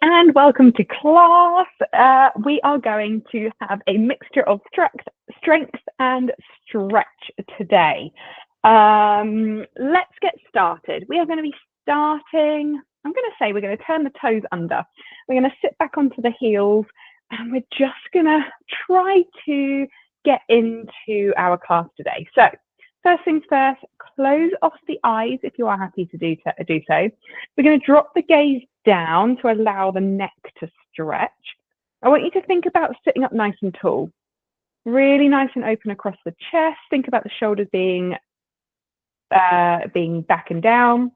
and welcome to class. We are going to have a mixture of strength and stretch today. Let's get started. We are going to be starting, I'm going to say we're going to turn the toes under. We're going to sit back onto the heels and we're just going to try to get into our class today. So first things first, close off the eyes if you are happy to do so. We're going to drop the gaze down to allow the neck to stretch. I want you to think about sitting up nice and tall, really nice and open across the chest. Think about the shoulders being back and down.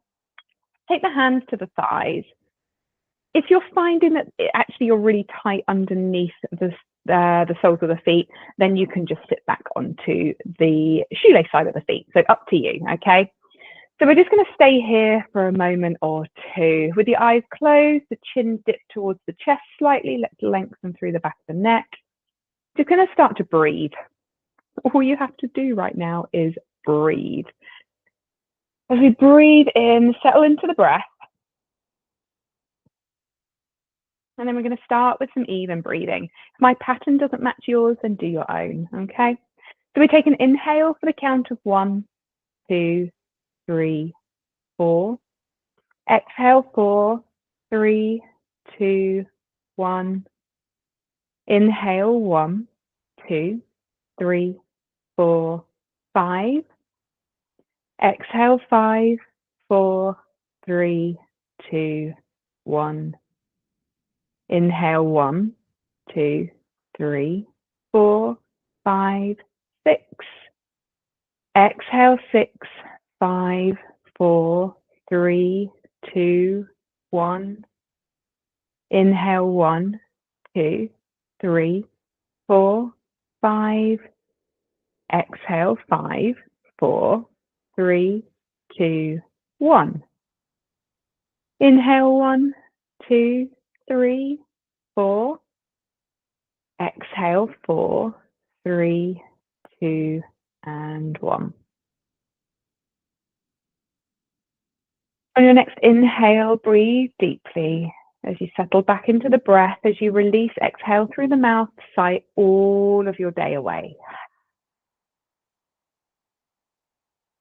Take the hands to the thighs. If you're finding that actually you're really tight underneath the soles of the feet, then you can just sit back onto the shoelace side of the feet. So up to you, okay? So we're just going to stay here for a moment or two. With the eyes closed, the chin dipped towards the chest slightly. Let's lengthen through the back of the neck. Just going to start to breathe. All you have to do right now is breathe. As we breathe in, settle into the breath. And then we're going to start with some even breathing. If my pattern doesn't match yours, then do your own, okay? So we take an inhale for the count of 1, 2, 3, 4. Exhale, 4, 3, 2, 1. Inhale, 1, 2, 3, 4, 5. Exhale, 5, 4, 3, 2, 1. Inhale, 1, 2, 3, 4, 5, 6. Exhale, 6, 5, 4, 3, 2, 1. Inhale, 1, 2, 3, 4, 5. Exhale, 5, 4, 3, 2, 1. Inhale, 1, 2, 3, 4. Exhale, 4, 3, 2, and 1. On your next inhale, breathe deeply as you settle back into the breath. As you release, exhale through the mouth, sigh all of your day away.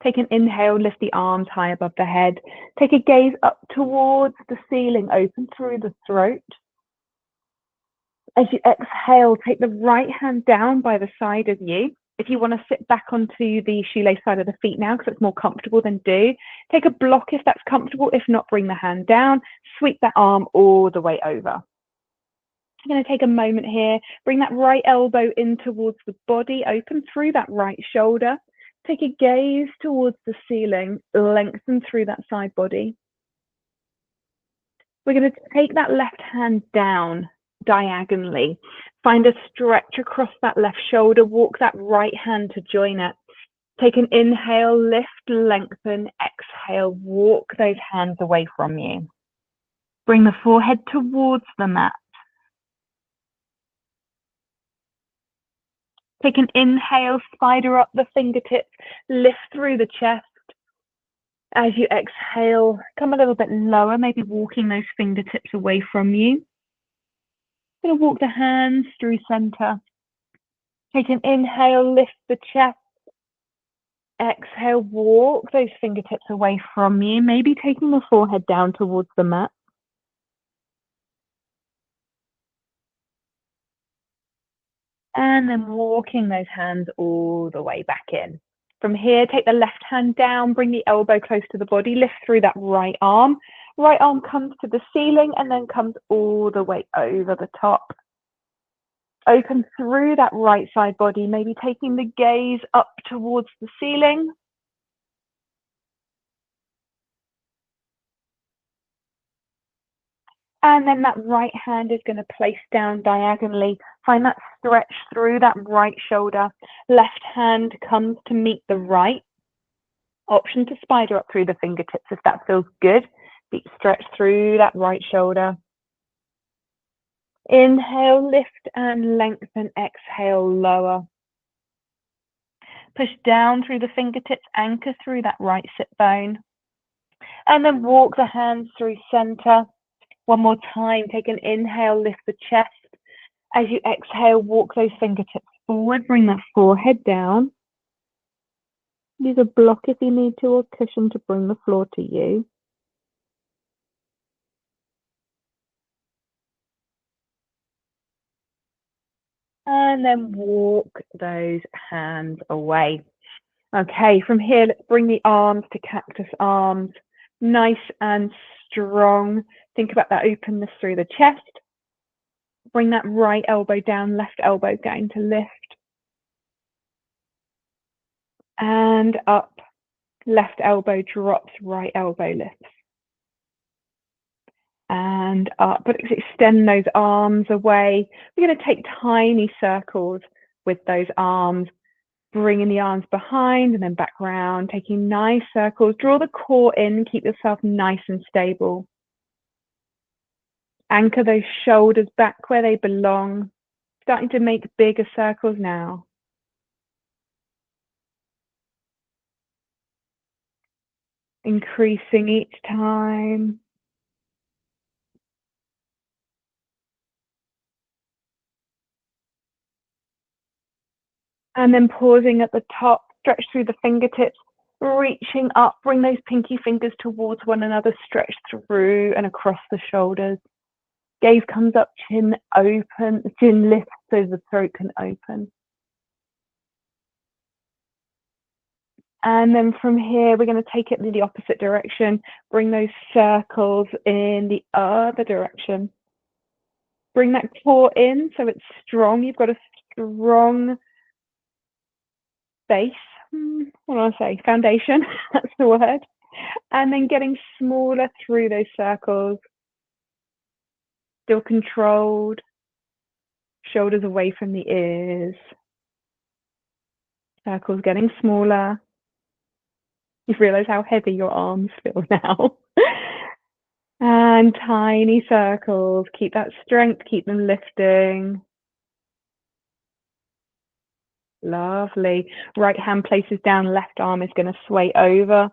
Take an inhale, lift the arms high above the head. Take a gaze up towards the ceiling, open through the throat. As you exhale, take the right hand down by the side of you. If you want to sit back onto the shoelace side of the feet now because it's more comfortable, then do. Take a block if that's comfortable. If not, bring the hand down. Sweep that arm all the way over. I'm going to take a moment here. Bring that right elbow in towards the body. Open through that right shoulder. Take a gaze towards the ceiling. Lengthen through that side body. We're going to take that left hand down diagonally. Find a stretch across that left shoulder. Walk that right hand to join it. Take an inhale, lift, lengthen, exhale, walk those hands away from you. Bring the forehead towards the mat. Take an inhale, spider up the fingertips, lift through the chest. As you exhale, come a little bit lower, maybe walking those fingertips away from you. I'm going to walk the hands through center. Take an inhale, lift the chest. Exhale, walk those fingertips away from you, maybe taking the forehead down towards the mat. And then walking those hands all the way back in. From here, take the left hand down, bring the elbow close to the body, lift through that right arm. Right arm comes to the ceiling and then comes all the way over the top. Open through that right side body, maybe taking the gaze up towards the ceiling. And then that right hand is going to place down diagonally. Find that stretch through that right shoulder. Left hand comes to meet the right. Option to spider up through the fingertips if that feels good. Deep stretch through that right shoulder. Inhale, lift and lengthen. Exhale, lower. Push down through the fingertips, anchor through that right sit bone. And then walk the hands through center. One more time, take an inhale, lift the chest. As you exhale, walk those fingertips forward, bring that forehead down. Use a block if you need to, or cushion to bring the floor to you. And then walk those hands away. Okay, from here, let's bring the arms to cactus arms. Nice and strong. Think about that openness through the chest. Bring that right elbow down, left elbow going to lift. And up. Left elbow drops, right elbow lifts. And up. But extend those arms away. We're going to take tiny circles with those arms, bringing the arms behind and then back round, taking nice circles. Draw the core in, keep yourself nice and stable. Anchor those shoulders back where they belong. Starting to make bigger circles now. Increasing each time. And then pausing at the top, stretch through the fingertips, reaching up, bring those pinky fingers towards one another, stretch through and across the shoulders. Gaze comes up, chin open, chin lifts so the throat can open. And then from here, we're going to take it in the opposite direction, bring those circles in the other direction. Bring that core in so it's strong. You've got a strong base. What do I say? Foundation, that's the word. And then getting smaller through those circles. Still controlled. Shoulders away from the ears. Circles getting smaller. You've realized how heavy your arms feel now. And tiny circles. Keep that strength, keep them lifting. Lovely. Right hand places down, left arm is going to sway over.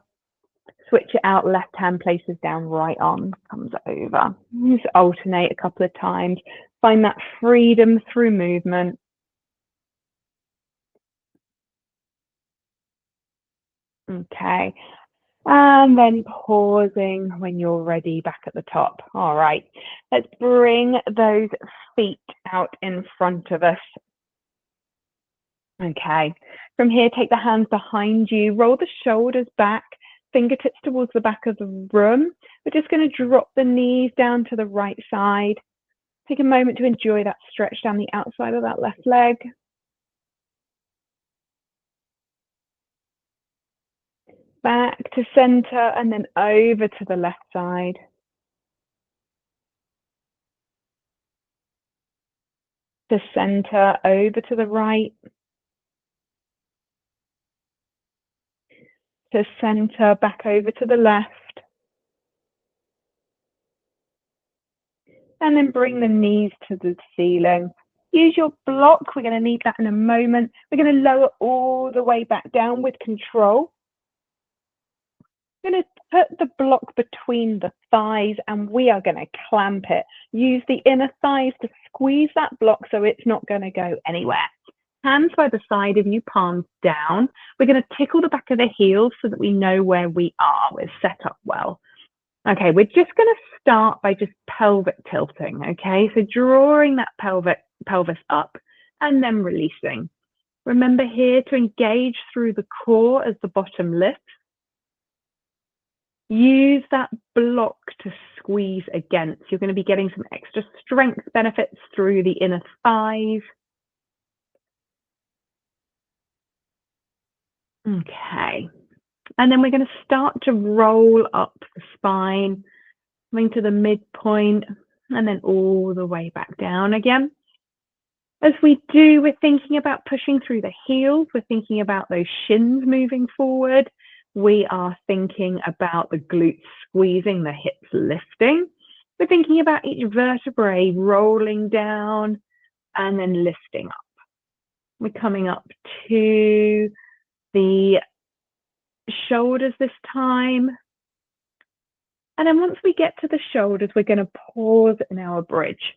Switch it out, left hand places down, right arm comes over. Just alternate a couple of times. Find that freedom through movement. Okay. And then pausing when you're ready back at the top. All right. Let's bring those feet out in front of us. Okay. From here, take the hands behind you, roll the shoulders back, fingertips towards the back of the room. We're just going to drop the knees down to the right side. Take a moment to enjoy that stretch down the outside of that left leg. Back to center and then over to the left side. To center, over to the right. To center, back over to the left. And then bring the knees to the ceiling. Use your block. We're going to need that in a moment. We're going to lower all the way back down with control. We're going to put the block between the thighs and we are going to clamp it. Use the inner thighs to squeeze that block so it's not going to go anywhere. Hands by the side of you, palms down. We're going to tickle the back of the heels so that we know where we are. We're set up well. Okay, we're just going to start by just pelvic tilting, okay? So drawing that pelvis up and then releasing. Remember here to engage through the core as the bottom lifts. Use that block to squeeze against. You're going to be getting some extra strength benefits through the inner thighs. Okay. And then we're going to start to roll up the spine, coming to the midpoint, and then all the way back down again. As we do, we're thinking about pushing through the heels. We're thinking about those shins moving forward. We are thinking about the glutes squeezing, the hips lifting. We're thinking about each vertebrae rolling down and then lifting up. We're coming up to the shoulders this time. And then once we get to the shoulders, we're going to pause in our bridge.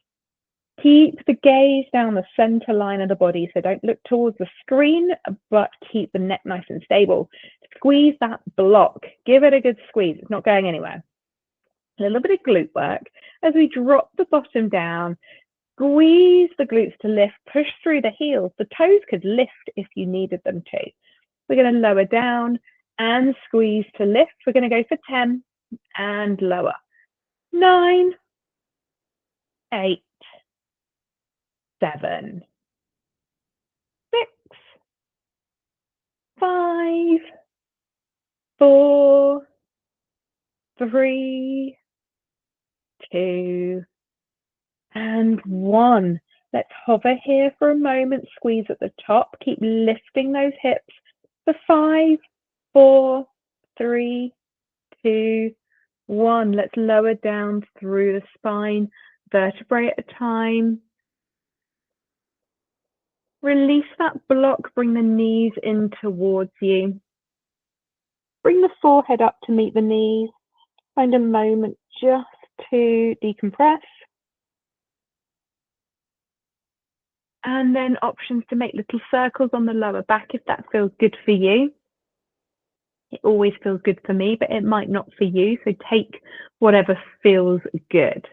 Keep the gaze down the center line of the body. So don't look towards the screen, but keep the neck nice and stable. Squeeze that block. Give it a good squeeze. It's not going anywhere. A little bit of glute work as we drop the bottom down. Squeeze the glutes to lift. Push through the heels. The toes could lift if you needed them to. We're going to lower down and squeeze to lift. We're going to go for 10 and lower. 9, 8, 7, 6, 5, 4, 3, 2, and 1. Let's hover here for a moment. Squeeze at the top. Keep lifting those hips for 5, 4, 3, 2, 1. Let's lower down through the spine, vertebrae at a time. Release that block. Bring the knees in towards you. Bring the forehead up to meet the knees. Find a moment just to decompress. And then options to make little circles on the lower back if that feels good for you. It always feels good for me, but it might not for you. So take whatever feels good.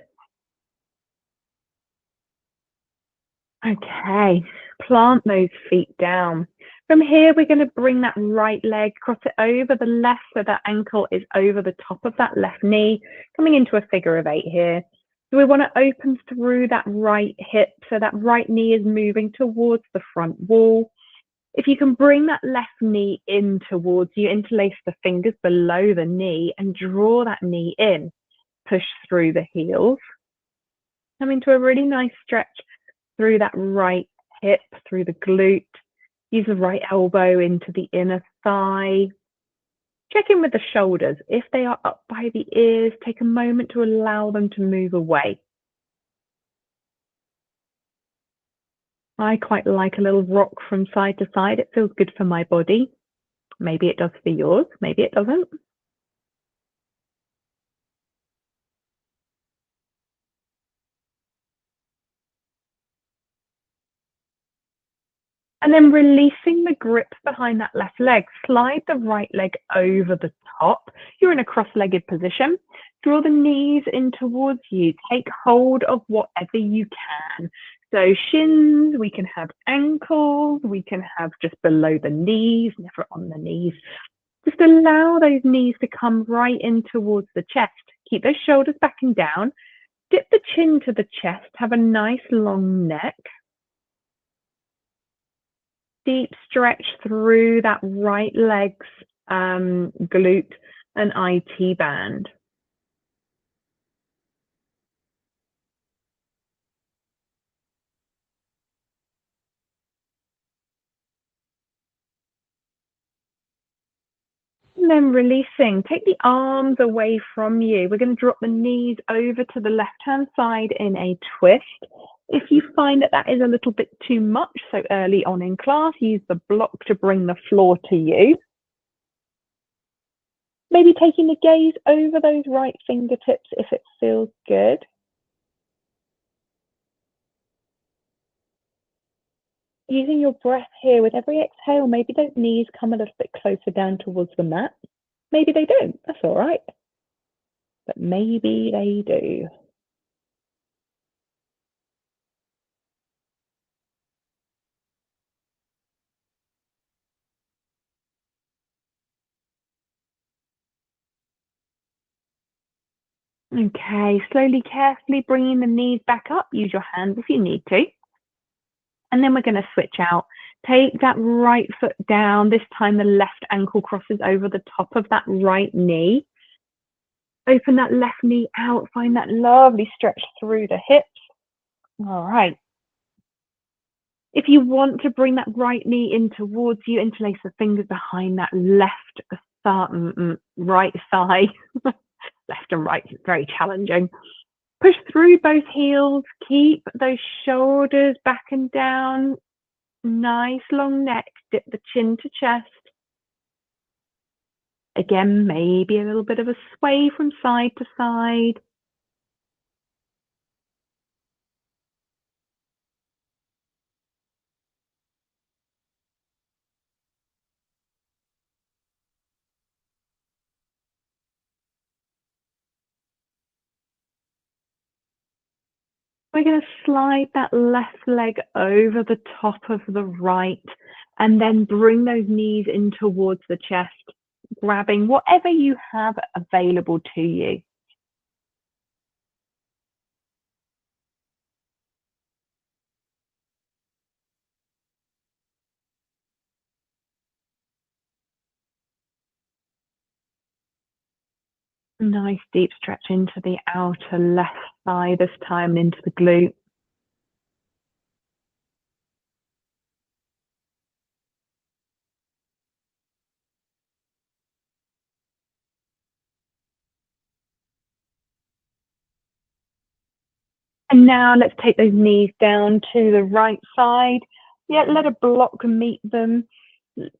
Okay, plant those feet down. From here, we're going to bring that right leg, cross it over the left so that ankle is over the top of that left knee, coming into a figure of 8 here. So we want to open through that right hip so that right knee is moving towards the front wall. If you can bring that left knee in towards you, interlace the fingers below the knee and draw that knee in. Push through the heels. Come into a really nice stretch through that right hip, through the glute. Use the right elbow into the inner thigh. Check in with the shoulders. If they are up by the ears, take a moment to allow them to move away. I quite like a little rock from side to side. It feels good for my body. Maybe it does for yours. Maybe it doesn't. And then releasing the grip behind that left leg. Slide the right leg over the top. You're in a cross-legged position. Draw the knees in towards you. Take hold of whatever you can. So shins, we can have ankles, we can have just below the knees, never on the knees. Just allow those knees to come right in towards the chest. Keep those shoulders back and down. Dip the chin to the chest. Have a nice long neck. Deep stretch through that right leg's glute and IT band. And then releasing, take the arms away from you. We're going to drop the knees over to the left-hand side in a twist. If you find that that is a little bit too much, so early on in class, use the block to bring the floor to you. Maybe taking the gaze over those right fingertips if it feels good. Using your breath here with every exhale, maybe those knees come a little bit closer down towards the mat. Maybe they don't, that's all right. But maybe they do. Okay, slowly, carefully bringing the knees back up. Use your hands if you need to. And then we're going to switch out. Take that right foot down. This time the left ankle crosses over the top of that right knee. Open that left knee out. Find that lovely stretch through the hips. All right. If you want to bring that right knee in towards you, interlace the fingers behind that left right thigh. Left and right is very challenging. Push through both heels. Keep those shoulders back and down. Nice long neck. Dip the chin to chest. Again, maybe a little bit of a sway from side to side. We're going to slide that left leg over the top of the right and then bring those knees in towards the chest, grabbing whatever you have available to you. Nice deep stretch into the outer left thigh this time, into the glute. And now let's take those knees down to the right side. Yeah, let a block meet them.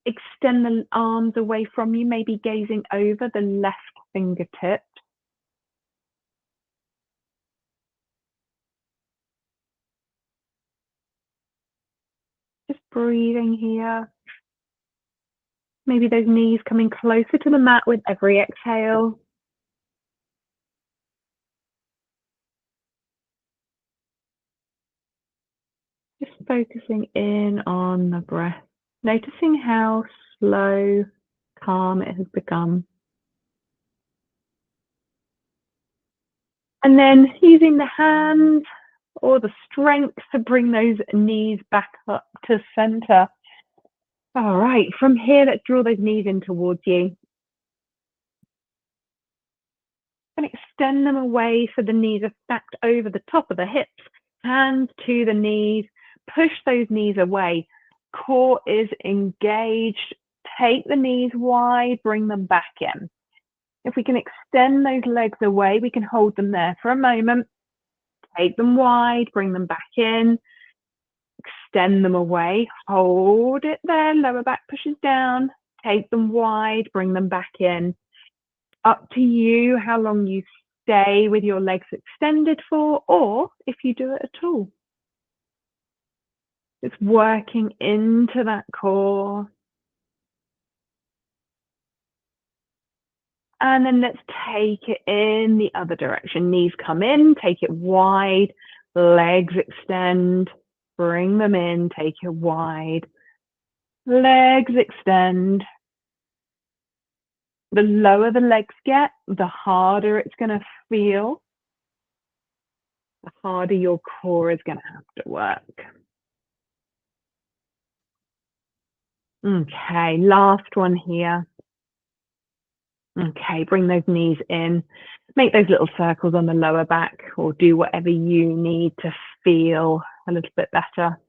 Extend the arms away from you, maybe gazing over the left fingertip. Just breathing here. Maybe those knees coming closer to the mat with every exhale. Just focusing in on the breath, noticing how slow, calm it has become. And then using the hands or the strength to bring those knees back up to center. All right, from here, let's draw those knees in towards you. And extend them away so the knees are stacked over the top of the hips, hands to the knees, push those knees away. Core is engaged. Take the knees wide, bring them back in. If we can extend those legs away, we can hold them there for a moment. Take them wide, bring them back in. Extend them away, hold it there, lower back pushes down. Take them wide, bring them back in. Up to you how long you stay with your legs extended for, or if you do it at all. It's working into that core. And then let's take it in the other direction. Knees come in, take it wide, legs extend, bring them in, take it wide, legs extend. The lower the legs get, the harder it's going to feel, the harder your core is going to have to work. Okay, last one here. Okay, bring those knees in. Make those little circles on the lower back, or do whatever you need to feel a little bit better.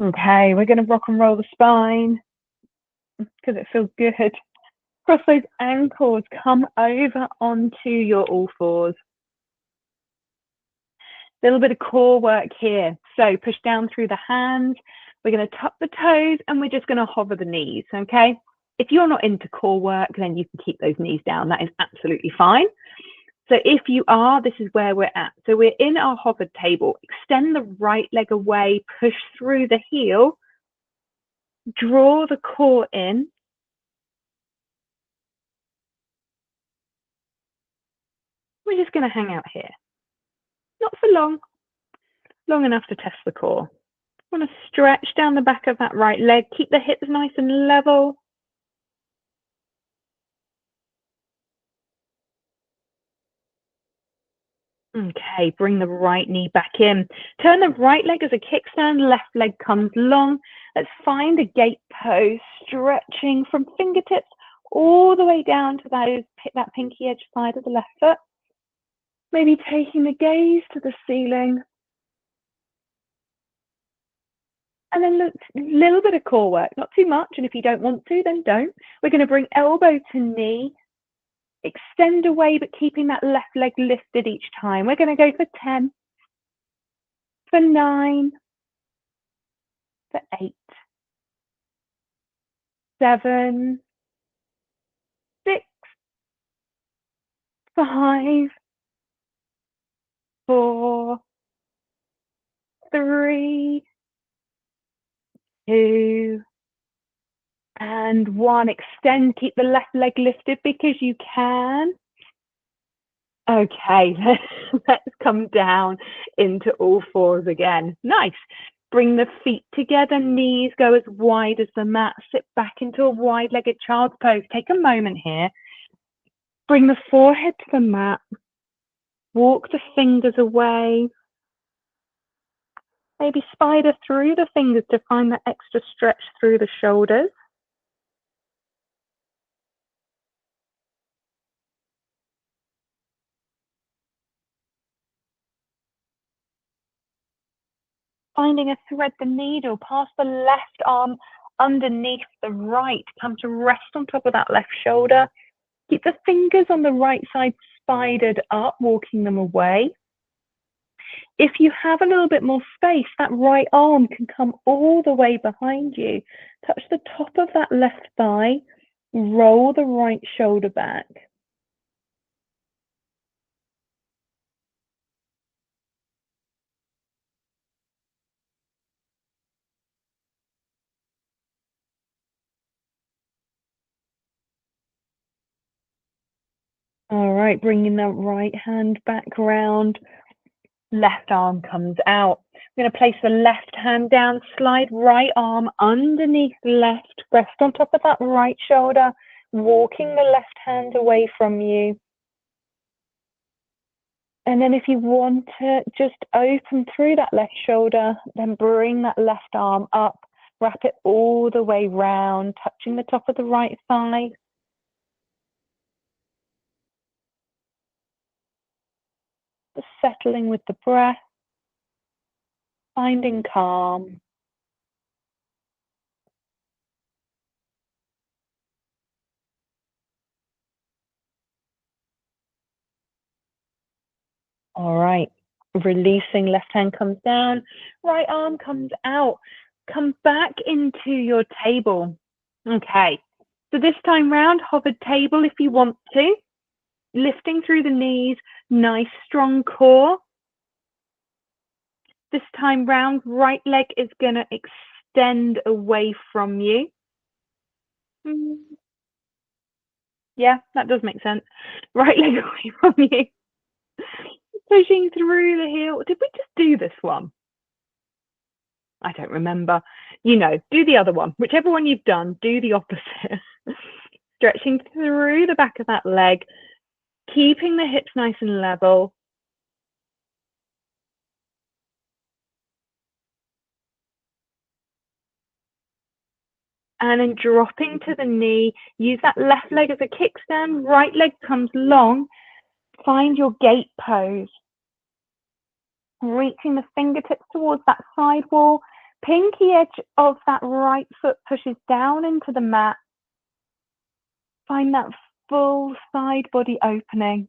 Okay, we're going to rock and roll the spine because it feels good. Cross those ankles, come over onto your all fours. A little bit of core work here. So push down through the hands. We're going to tuck the toes and we're just going to hover the knees, okay? If you're not into core work, then you can keep those knees down. That is absolutely fine. So if you are, this is where we're at. So we're in our hovered table. Extend the right leg away, push through the heel, draw the core in. We're just going to hang out here. Not for long, long enough to test the core. Want to stretch down the back of that right leg. Keep the hips nice and level. Okay, bring the right knee back in. Turn the right leg as a kickstand, left leg comes long. Let's find a gate pose, stretching from fingertips all the way down to that pinky edge side of the left foot. Maybe taking the gaze to the ceiling. And then look, a little bit of core work, not too much. And if you don't want to, then don't. We're going to bring elbow to knee, extend away, but keeping that left leg lifted each time. We're going to go for 10, for 9, for 8, 7, 5, 4, 3, 2, and 1. Extend, keep the left leg lifted because you can. Okay, let's come down into all fours again. Nice. Bring the feet together, knees go as wide as the mat. Sit back into a wide-legged child's pose. Take a moment here. Bring the forehead to the mat. Walk the fingers away. Maybe spider through the fingers to find that extra stretch through the shoulders. Finding a thread the needle, pass the left arm underneath the right. Come to rest on top of that left shoulder. Keep the fingers on the right side spidered up, walking them away. If you have a little bit more space, that right arm can come all the way behind you. Touch the top of that left thigh, roll the right shoulder back. All right, bringing that right hand back round. Left arm comes out. I'm going to place the left hand down, slide right arm underneath left, rest on top of that right shoulder, walking the left hand away from you. And then if you want to just open through that left shoulder, then bring that left arm up, wrap it all the way round, touching the top of the right thigh. Just settling with the breath, finding calm. All right, releasing, left hand comes down, right arm comes out. Come back into your table. Okay, so this time round, hovered table if you want to. Lifting through the knees, nice strong core. This time round, right leg is going to extend away from you. Yeah, that does make sense. Right leg away from you. Pushing through the heel. Did we just do this one? I don't remember. You know, do the other one. Whichever one you've done, do the opposite. Stretching through the back of that leg, keeping the hips nice and level. And then dropping to the knee, use that left leg as a kickstand, right leg comes long. Find your gate pose. Reaching the fingertips towards that side wall. Pinky edge of that right foot pushes down into the mat. Find that full side body opening.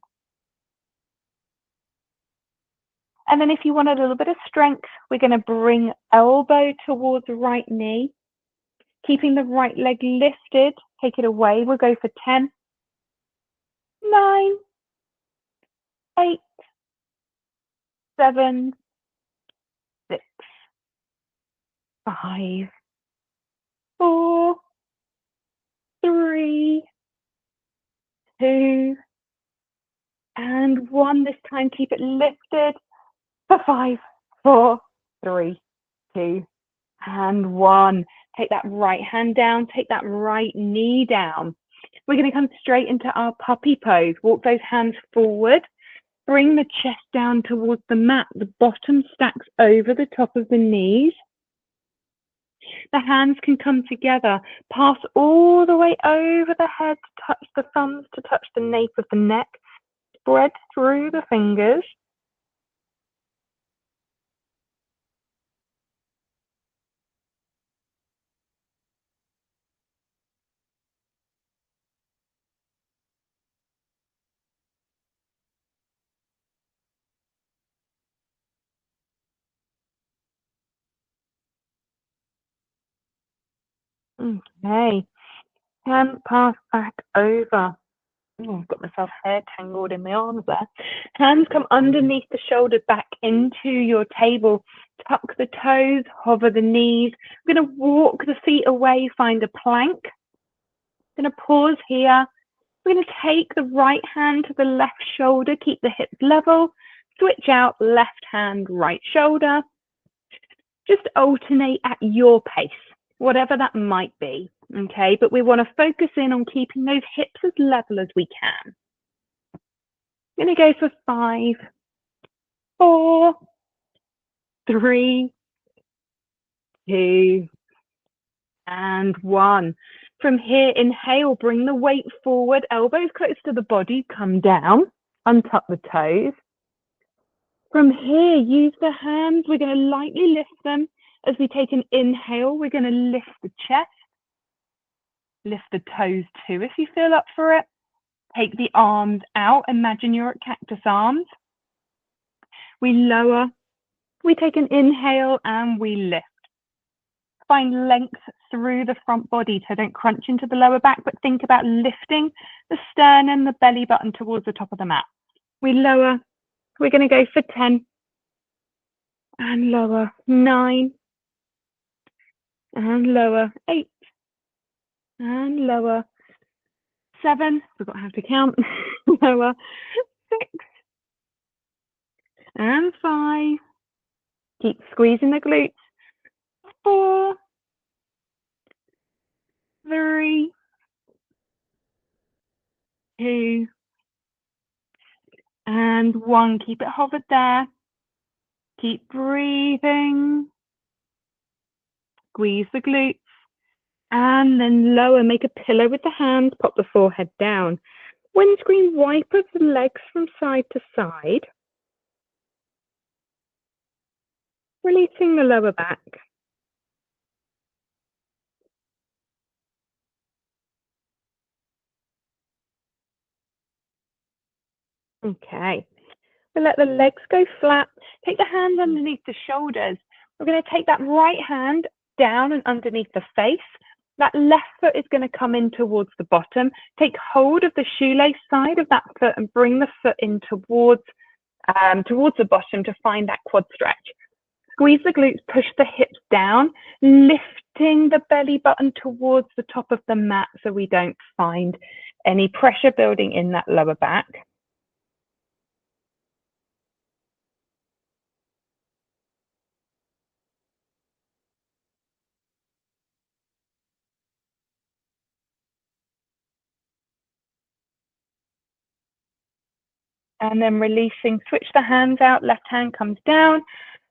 And then if you want a little bit of strength, we're going to bring elbow towards right knee. Keeping the right leg lifted, take it away. We'll go for 10, 9, 8, 7, 6, 5, 4, 3, 2, and 1. This time, keep it lifted for 5, 4, 3, 2, and 1. Take that right hand down, take that right knee down. We're going to come straight into our puppy pose. Walk those hands forward. Bring the chest down towards the mat. The bottom stacks over the top of the knees. The hands can come together. Pass all the way over the head to touch the thumbs, to touch the nape of the neck. Spread through the fingers. Okay. Hand pass back over. Oh, I've got myself hair tangled in my arms there. Hands come underneath the shoulder, back into your table. Tuck the toes, hover the knees. We're going to walk the feet away, find a plank. Going to pause here. We're going to take the right hand to the left shoulder, keep the hips level. Switch out, left hand, right shoulder. Just alternate at your pace, whatever that might be, okay? But we want to focus in on keeping those hips as level as we can. I'm going to go for 5, 4, 3, 2, and 1. From here, inhale, bring the weight forward, elbows close to the body, come down, untuck the toes. From here, use the hands. We're going to lightly lift them. As we take an inhale, we're going to lift the chest. Lift the toes too if you feel up for it. Take the arms out. Imagine you're at cactus arms. We lower. We take an inhale and we lift. Find length through the front body, so don't crunch into the lower back, but think about lifting the sternum, the belly button towards the top of the mat. We lower. We're going to go for 10 and lower, 9 and lower, 8 and lower, 7, forgot how to count, lower, 6 and 5, keep squeezing the glutes, 4, 3, 2, and 1. Keep it hovered there. Keep breathing. Squeeze the glutes. And then lower. Make a pillow with the hands. Pop the forehead down. Windscreen wiper the legs from side to side. Releasing the lower back. Okay. We'll let the legs go flat. Take the hands underneath the shoulders. We're going to take that right hand down and underneath the face. That left foot is going to come in towards the bottom. Take hold of the shoelace side of that foot and bring the foot in towards the bottom to find that quad stretch. Squeeze the glutes, push the hips down, lifting the belly button towards the top of the mat so we don't find any pressure building in that lower back. And then releasing, switch the hands out, left hand comes down,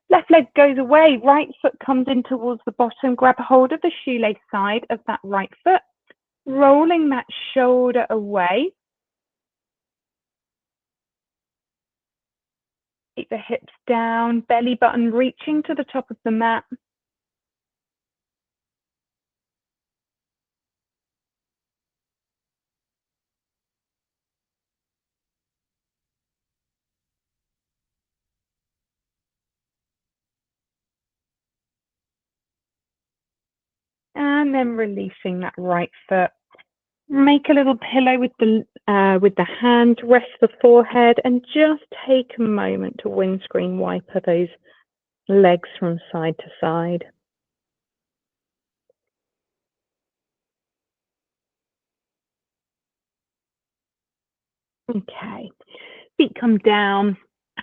left leg goes away, right foot comes in towards the bottom, grab hold of the shoelace side of that right foot, rolling that shoulder away. Keep the hips down, belly button reaching to the top of the mat. And then releasing that right foot. Make a little pillow with the hands, rest the forehead, and just take a moment to windscreen wiper those legs from side to side. Okay, feet come down,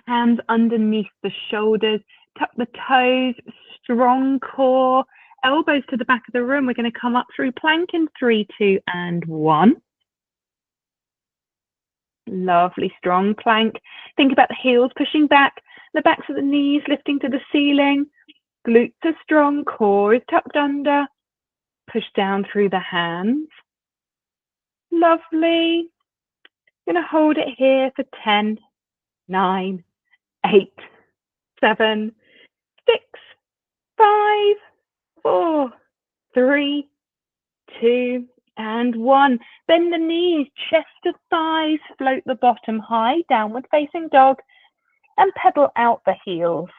hands underneath the shoulders, tuck the toes, strong core, elbows to the back of the room. We're going to come up through plank in 3, 2, and 1. Lovely, strong plank. Think about the heels pushing back, the backs of the knees lifting to the ceiling. Glutes are strong, core is tucked under. Push down through the hands. Lovely. Going to hold it here for 10, 9, 8, 7, 6, 5, 4, 3, 2, and 1. Bend the knees, chest to thighs, float the bottom high, downward facing dog, and pedal out the heels.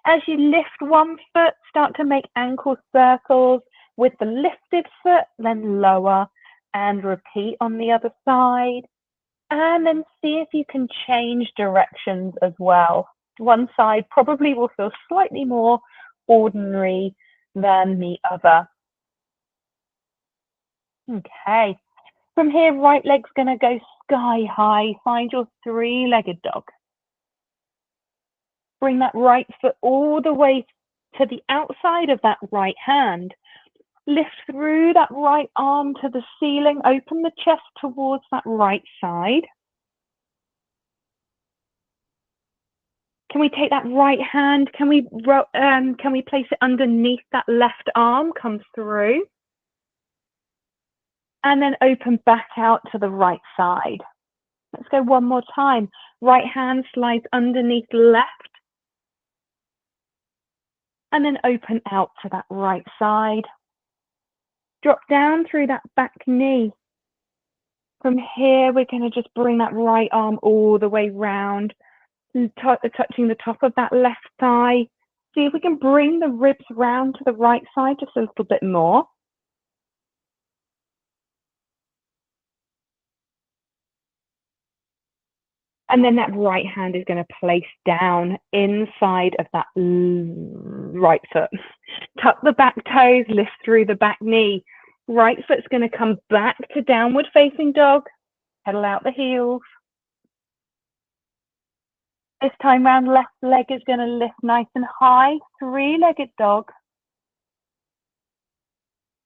As you lift one foot, start to make ankle circles with the lifted foot, then lower and repeat on the other side. And then see if you can change directions as well. One side probably will feel slightly more ordinary than the other. Okay, from here, right leg's going to go sky high. Find your three-legged dog. Bring that right foot all the way to the outside of that right hand. Lift through that right arm to the ceiling. Open the chest towards that right side. Can we take that right hand? Can we place it underneath that left arm? Comes through. And then open back out to the right side. Let's go one more time. Right hand slides underneath left. And then open out to that right side. Drop down through that back knee. From here, we're going to just bring that right arm all the way round, touching the top of that left thigh. See if we can bring the ribs round to the right side just a little bit more. And then that right hand is going to place down inside of that right foot. Tuck the back toes, lift through the back knee. Right foot's going to come back to downward facing dog. Pedal out the heels. This time round, left leg is going to lift nice and high. Three-legged dog.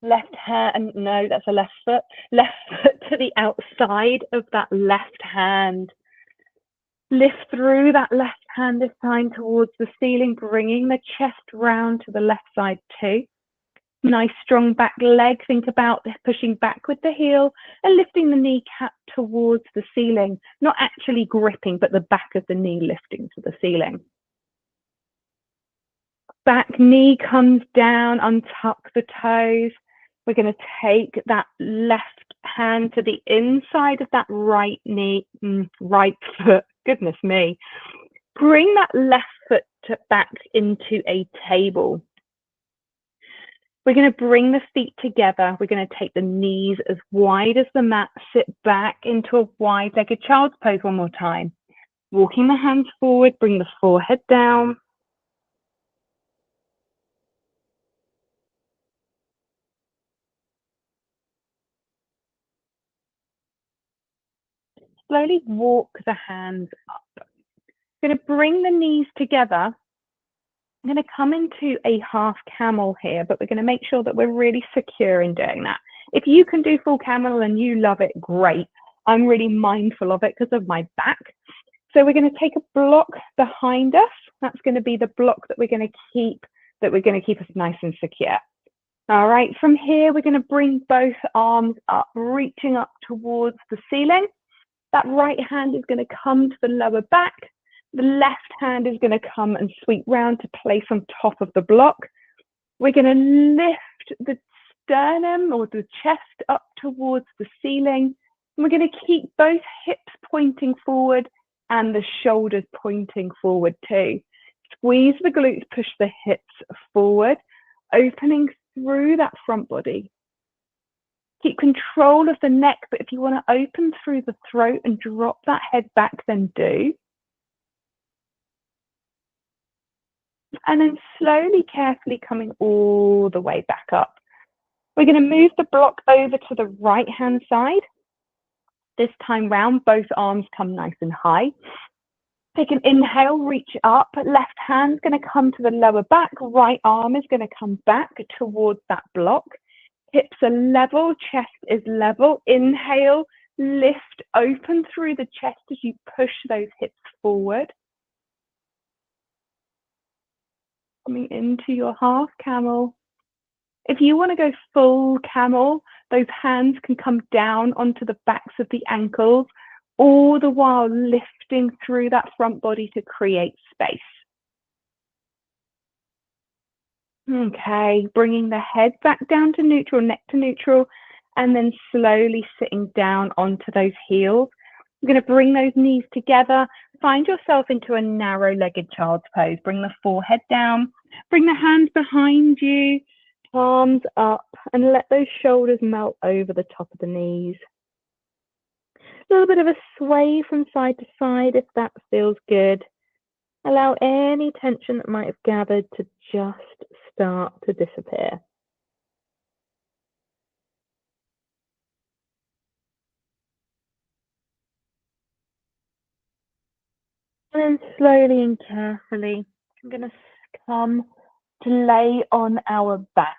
Left hand, no, that's a left foot. Left foot to the outside of that left hand. Lift through that left hand this time towards the ceiling, bringing the chest round to the left side too. Nice strong back leg. Think about pushing back with the heel and lifting the kneecap towards the ceiling. Not actually gripping, but the back of the knee lifting to the ceiling. Back knee comes down, untuck the toes. We're going to take that left hand to the inside of that right knee, right foot. Goodness me. Bring that left foot back into a table. We're going to bring the feet together. We're going to take the knees as wide as the mat, sit back into a wide-legged child's pose one more time. Walking the hands forward, bring the forehead down. Slowly walk the hands up. I'm going to bring the knees together. I'm going to come into a half camel here, but we're going to make sure that we're really secure in doing that. If you can do full camel and you love it, great. I'm really mindful of it because of my back. So we're going to take a block behind us. That's going to be the block that we're going to keep us nice and secure. All right, from here, we're going to bring both arms up, reaching up towards the ceiling. That right hand is going to come to the lower back. The left hand is going to come and sweep round to place on top of the block. We're going to lift the sternum or the chest up towards the ceiling. And we're going to keep both hips pointing forward and the shoulders pointing forward too. Squeeze the glutes, push the hips forward, opening through that front body. Keep control of the neck, but if you want to open through the throat and drop that head back, then do. And then slowly, carefully coming all the way back up. We're going to move the block over to the right-hand side. This time round, both arms come nice and high. Take an inhale, reach up. Left hand's going to come to the lower back. Right arm is going to come back towards that block. Hips are level, chest is level. Inhale, lift, open through the chest as you push those hips forward. Coming into your half camel. If you want to go full camel, those hands can come down onto the backs of the ankles, all the while lifting through that front body to create space. Okay, bringing the head back down to neutral, neck to neutral, and then slowly sitting down onto those heels. You're going to bring those knees together. Find yourself into a narrow-legged child's pose. Bring the forehead down. Bring the hands behind you. Palms up and let those shoulders melt over the top of the knees. A little bit of a sway from side to side if that feels good. Allow any tension that might have gathered to just start to disappear. And then slowly and carefully, I'm going to come to lay on our back.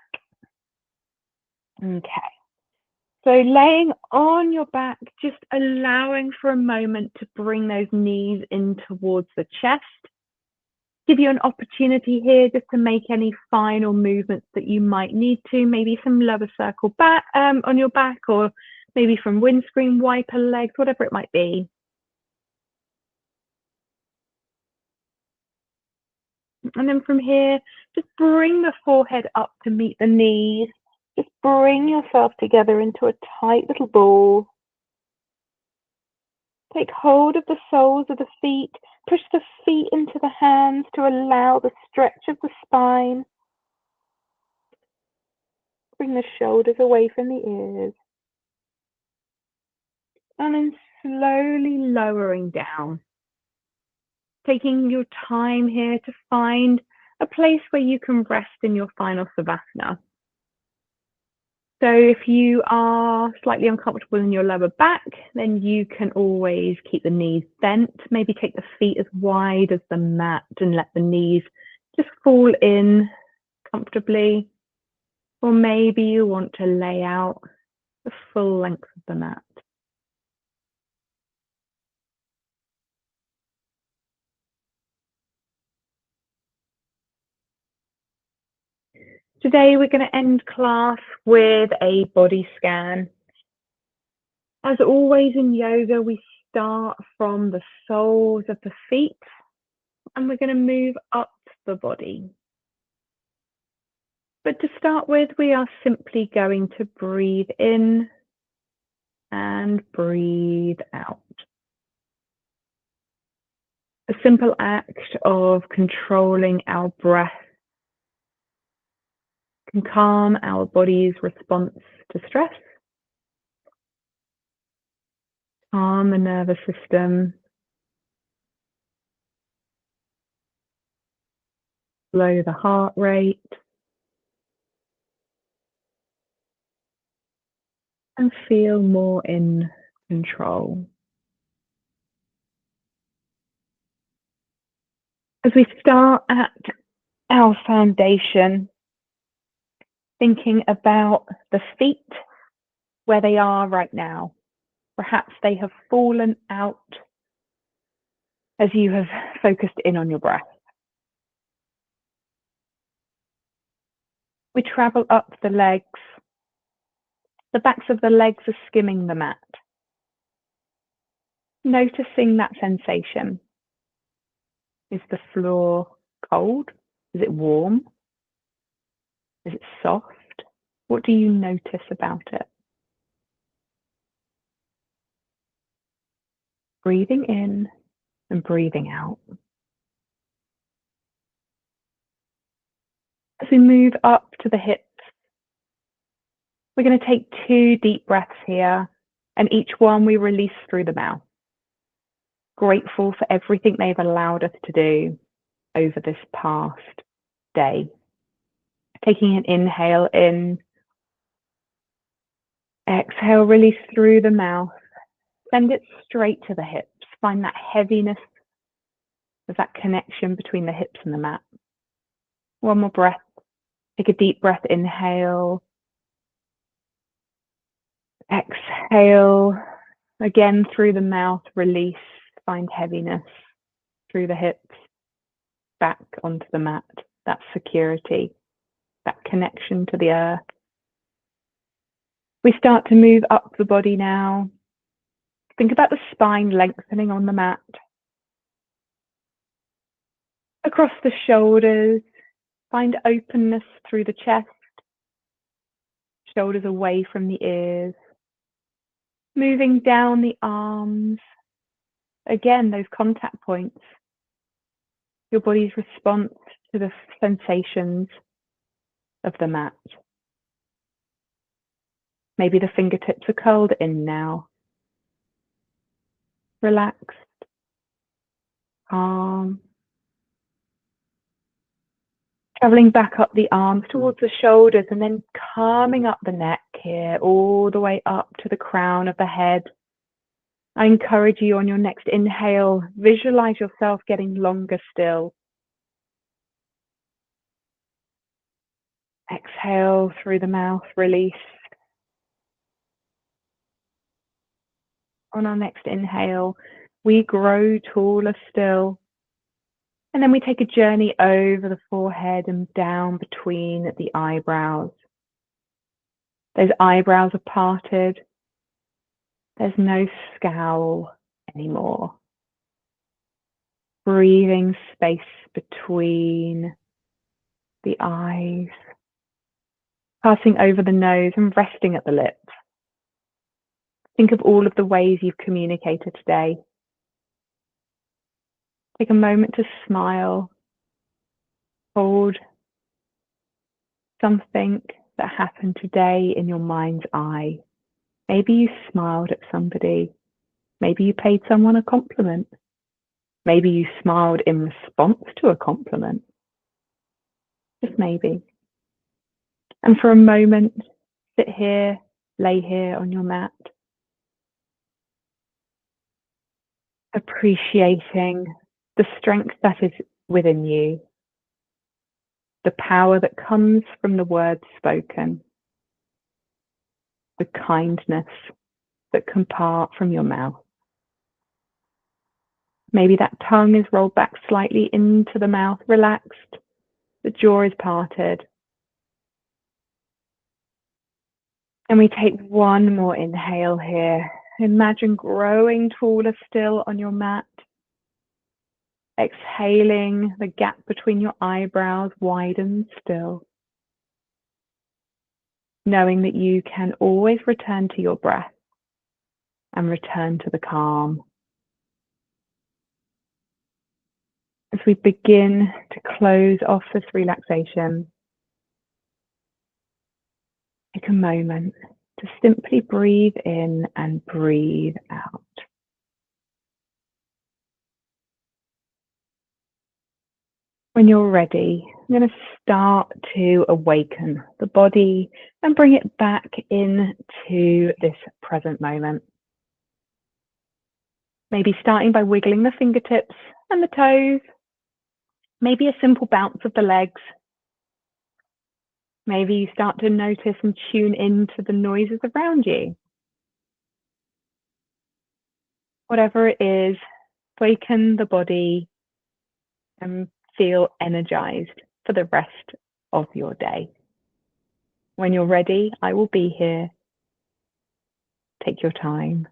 Okay. So laying on your back, just allowing for a moment to bring those knees in towards the chest. Give you an opportunity here just to make any final movements that you might need to, maybe some lower circle back on your back, or maybe from windscreen wiper legs, whatever it might be. And then from here, just bring the forehead up to meet the knees. Just bring yourself together into a tight little ball. Take hold of the soles of the feet. Push the feet into the hands to allow the stretch of the spine. Bring the shoulders away from the ears. And then slowly lowering down. Taking your time here to find a place where you can rest in your final Savasana. So if you are slightly uncomfortable in your lower back, then you can always keep the knees bent. Maybe take the feet as wide as the mat and let the knees just fall in comfortably. Or maybe you want to lay out the full length of the mat. Today we're going to end class with a body scan. As always in yoga, we start from the soles of the feet and we're going to move up the body. But to start with, we are simply going to breathe in and breathe out. A simple act of controlling our breath can calm our body's response to stress, calm the nervous system, slow the heart rate, and feel more in control. As we start at our foundation, thinking about the feet, where they are right now. Perhaps they have fallen out as you have focused in on your breath. We travel up the legs. The backs of the legs are skimming the mat. Noticing that sensation. Is the floor cold? Is it warm? Is it soft? What do you notice about it? Breathing in and breathing out. As we move up to the hips, we're going to take 2 deep breaths here, and each one we release through the mouth. Grateful for everything they've allowed us to do over this past day. Taking an inhale in, exhale, release through the mouth, send it straight to the hips. Find that heaviness of that connection between the hips and the mat. One more breath. Take a deep breath, inhale, exhale, again through the mouth, release, find heaviness through the hips, back onto the mat, that security, that connection to the earth. We start to move up the body now. Think about the spine lengthening on the mat. Across the shoulders, find openness through the chest, shoulders away from the ears. Moving down the arms. Again, those contact points. Your body's response to the sensations. of the mat. Maybe the fingertips are curled in now. Relaxed, calm. Traveling back up the arms towards the shoulders and then calming up the neck here, all the way up to the crown of the head. I encourage you on your next inhale, visualize yourself getting longer still. Exhale through the mouth, release. On our next inhale, we grow taller still. And then we take a journey over the forehead and down between the eyebrows. Those eyebrows are parted. There's no scowl anymore. Breathing space between the eyes. Passing over the nose and resting at the lips. Think of all of the ways you've communicated today. Take a moment to smile. Hold something that happened today in your mind's eye. Maybe you smiled at somebody. Maybe you paid someone a compliment. Maybe you smiled in response to a compliment. Just maybe. And for a moment, sit here, lay here on your mat, appreciating the strength that is within you, the power that comes from the words spoken, the kindness that can part from your mouth. Maybe that tongue is rolled back slightly into the mouth, relaxed, the jaw is parted. And we take one more inhale here. Imagine growing taller still on your mat. Exhaling, the gap between your eyebrows widens still. Knowing that you can always return to your breath and return to the calm. As we begin to close off this relaxation, take a moment to simply breathe in and breathe out. When you're ready, I'm going to start to awaken the body and bring it back into this present moment. Maybe starting by wiggling the fingertips and the toes. Maybe a simple bounce of the legs. Maybe you start to notice and tune into the noises around you. Whatever it is, awaken the body and feel energized for the rest of your day. When you're ready, I will be here. Take your time.